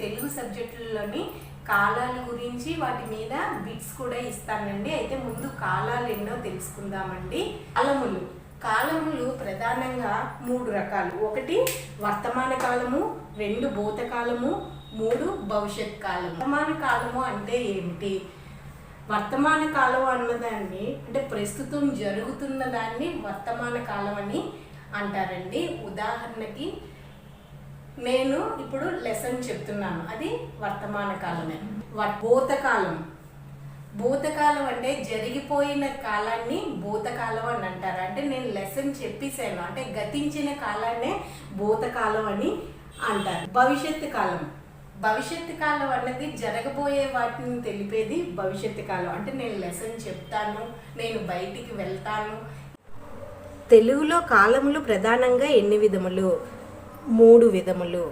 తెలుగు సబ్జెక్టుల్లోని కాలాల గురించి వాటి మీద బిట్స్ కూడా ఇస్తానండి. అయితే ముందు కాలాలు ఎన్నో తెలుసుకుందామండి. కాలములు ప్రధానంగా 3 రకాలు. 1 వర్తమాన కాలము, 2 భూతకాలము, 3 భవిష్యత్ కాలము. వర్తమాన కాలము అంటే ఏమిటి? వర్తమాన కాలం అన్నదాన్ని అంటే ప్రస్తుతం జరుగుతున్న దాన్ని వర్తమాన కాలం అని అంటారండి. ఉదాహరణకి నేను ఇప్పుడు లెసన్ చెప్తున్నాను, అది వర్తమాన కాలమే. భూతకాలం అంటే జరిగిపోయిన కాలాన్ని భూతకాలం అని అంటారు. అంటే నేను లెసన్ చెప్పేసాను అంటే గతించిన కాలాన్నే భూతకాలం అని అంటారు. భవిష్యత్తు కాలం అన్నది జరగబోయే వాటిని తెలిపేది భవిష్యత్తు కాలం. అంటే నేను లెసన్ చెప్తాను, నేను బయటికి వెళ్తాను. తెలుగులో కాలములు ప్రధానంగా ఎన్ని విధములు? 3 విధములు.